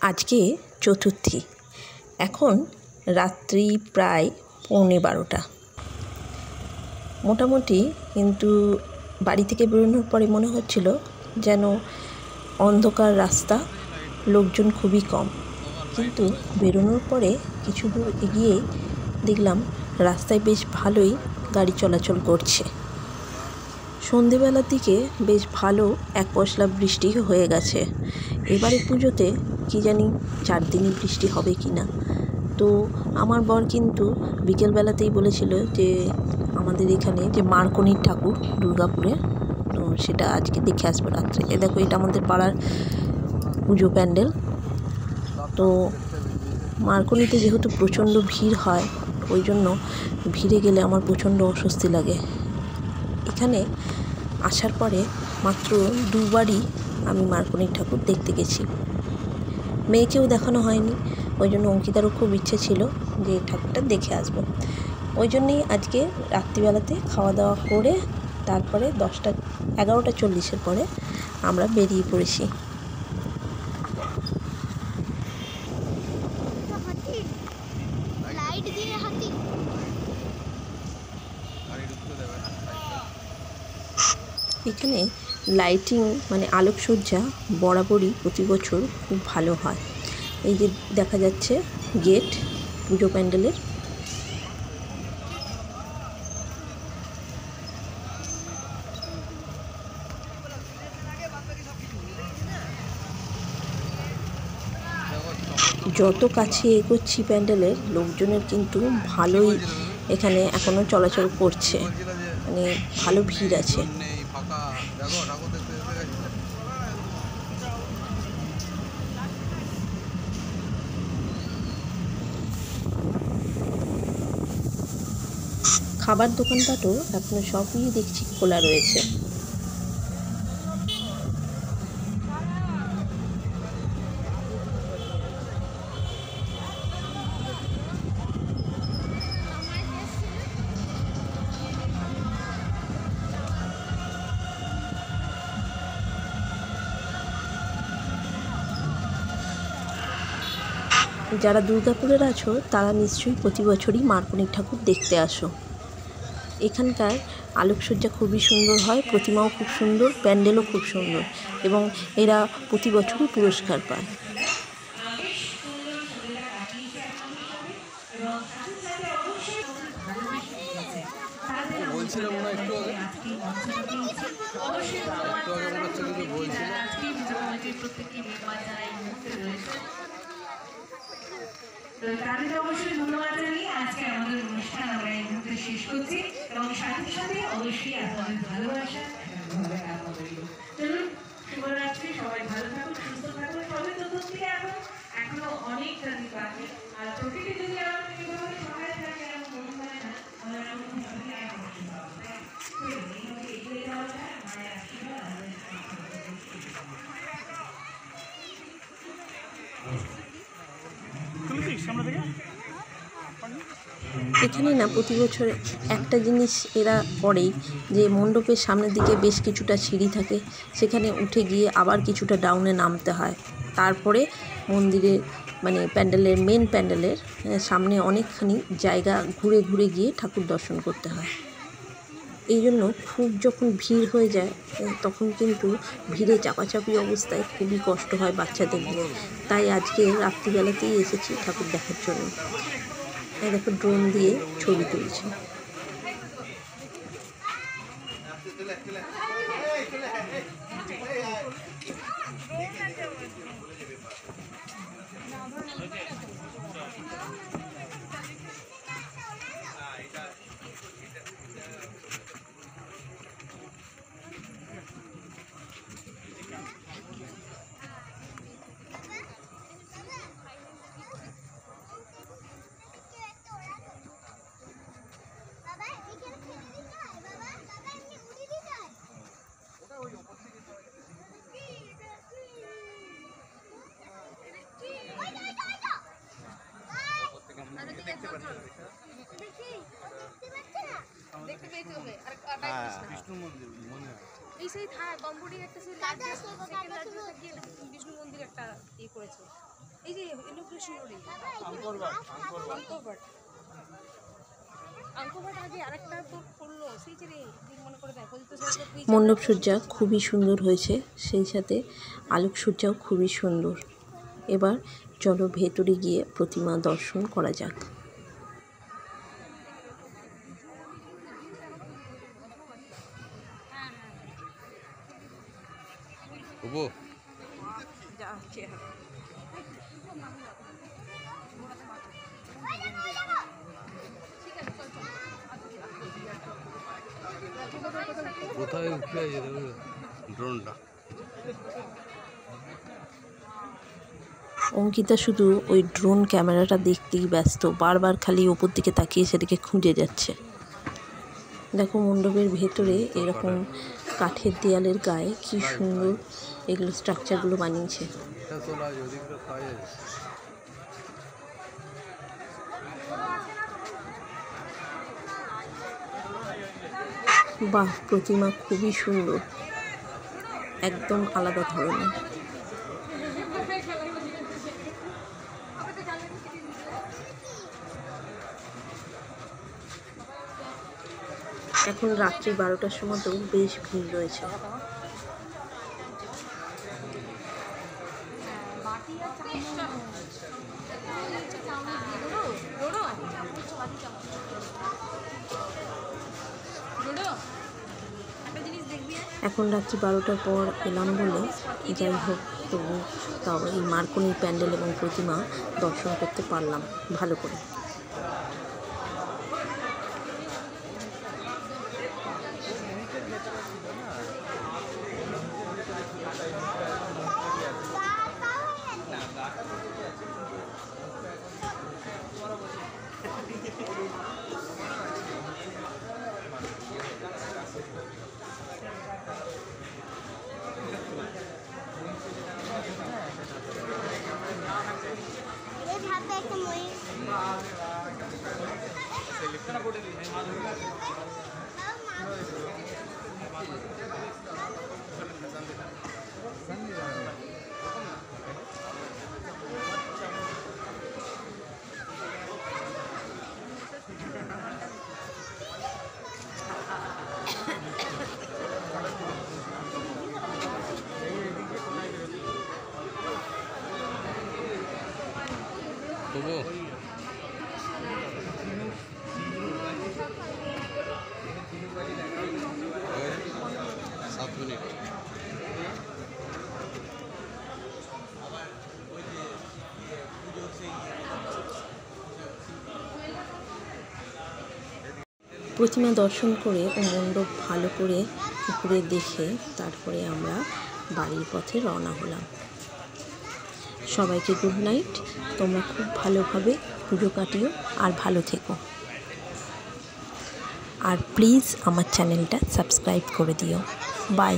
আজকে চতুর্থী। এখন রাত্রি প্রায় 11:15। মোটামুটি কিন্তু বাড়ি থেকে বেরোনোর পরে মনে হচ্ছিল যেন অন্ধকার রাস্তা, লোকজন খুবই কম। কিন্তু বেরোনোর পরে কিছু দূর এগিয়েই দেখলাম রাস্তায় বেশ ভালোই গাড়ি চলাচল করছে। সন্ধেবেলার দিকে বেশ ভালো এক পশলা বৃষ্টি হয়ে গেছে। এবারে পুজোতে কি জানি 4 দিনই বৃষ্টি হবে কি না। তো আমার বর কিন্তু বিকেলবেলাতেই বলেছিল যে আমাদের এখানে যে মার্কনির ঠাকুর দুর্গাপুরে, তো সেটা আজকে দেখে আসবো রাত্রে। দেখো, এটা আমাদের পাড়ার পুজো প্যান্ডেল। তো মার্কনিতে যেহেতু প্রচণ্ড ভিড় হয়, ওই জন্য ভিড়ে গেলে আমার প্রচণ্ড অস্বস্তি লাগে। এখানে আসার পরে মাত্র 2বারই আমি মার্কনির ঠাকুর দেখতে গেছি। মেয়েকেও দেখানো হয়নি, ওই জন্য অঙ্কিতারও খুব ইচ্ছে ছিল যে ঠাকুরটা দেখে আসবো। ওই জন্যেই আজকে রাত্রিবেলাতে খাওয়া দাওয়া করে তারপরে 11:40 পরে আমরা বেরিয়ে পড়েছি। এখানে লাইটিং মানে আলোকসজ্জা বরাবরই প্রতি বছর খুব ভালো হয়। এই যে দেখা যাচ্ছে গেট পুজো প্যান্ডেলের। যত কাছে এগোচ্ছি প্যান্ডেলের, লোকজনের কিন্তু ভালোই এখানে এখনও চলাচল করছে, মানে ভালো ভিড় আছে। খাবার দোকানপাটও এখনো সবই দেখছি খোলা রয়েছে। যারা দুর্গাপুরের আছো তারা নিশ্চয়ই প্রতি বছরই মার্কনির ঠাকুর দেখতে আসো। এখানকার আলোকসজ্জা খুবই সুন্দর হয়, প্রতিমাও খুব সুন্দর, প্যান্ডেলও খুব সুন্দর, এবং এরা প্রতি বছরই পুরস্কার পায়। তাদের অবশ্যই ধন্যবাদ জানিয়ে আজকে আমাদের অনুষ্ঠান আমরা এই মুহূর্তে শেষ করছি, এবং সাথে সাথে অবশ্যই আপনাদের ভালোবাসা চলুন। শুভরাত্রি, সবাই ভালো থাকুন, সুস্থ থাকুন। সবাই চতুর্থী এখনো অনেকটা দিন বাকি, আর প্রকৃতি যদি আমাদের এইভাবে সহায় থাকে এমন মনে হয় না আমরা এগিয়ে যাওয়া যায়। মায়ের আশীর্বাদ এখানে না প্রতি বছর একটা জিনিস এরা করেই, যে মণ্ডপের সামনের দিকে বেশ কিছুটা সিঁড়ি থাকে, সেখানে উঠে গিয়ে আবার কিছুটা ডাউনে নামতে হয়। তারপরে মন্দিরের মানে প্যান্ডেলের মেন প্যান্ডেলের সামনে অনেকখানি জায়গা ঘুরে ঘুরে গিয়ে ঠাকুর দর্শন করতে হয়। এই জন্য খুব যখন ভিড় হয়ে যায় তখন কিন্তু ভিড়ে চাপাচাপি অবস্থায় খুবই কষ্ট হয় বাচ্চাদের। তাই আজকে রাত্রিবেলাতেই এসেছি ঠাকুর দেখার জন্য। দেখো, ড্রোন দিয়ে ছবি তুলছে। দেখতে পেয়েছি ওকে আর বিষ্ণু মন্দির মনে হয় এই সেই গম্বুড়ি একটা সেই লাইট বিষ্ণু মন্দির একটা করেছে। এই যে ইনোগ্রেশন রোডে আঙ্কোভাট আগে আরেকটা তো করলো সেই যে মনে করে দেখো তো মণ্ডপসজ্জা খুবই সুন্দর হয়েছে, সেই সাথে আলোকসজ্জাও খুবই সুন্দর। এবার চলো ভেতরে গিয়ে প্রতিমা দর্শন করা যাক। কোথায় উঠে ড্রোনটা? অঙ্কিতা শুধু ওই ড্রোন ক্যামেরাটা দেখতেই ব্যস্ত, বারবার খালি ওপর দিকে তাকিয়ে সেদিকে খুঁজে যাচ্ছে। দেখো মণ্ডপের ভেতরে এরকম কাঠের দেয়ালের গায়ে কি সুন্দর এগুলো স্ট্রাকচারগুলো বানিয়েছে। বাহ, প্রতিমা খুবই সুন্দর, একদম আলাদা ধরনের। এখন রাত্রি 12টার সময় তো বেশ ভিড় রয়েছে। এখন রাত্রি 12টার পর এলাম বলে যাই হোক, তবু তাও এই মার্কনির প্যান্ডেল এবং প্রতিমা দর্শন করতে পারলাম ভালো করে। প্রতিমা দর্শন করে ও মণ্ডপ ভালো করে ঘুরে দেখে তারপরে আমরা বাড়ির পথে রওনা হলাম। সবাইকে গুড নাইট। তোমরা খুব ভালোভাবে পুজো কাটিও আর ভালো থেকো। আর প্লিজ আমার চ্যানেলটা সাবস্ক্রাইব করে দিও। বাই।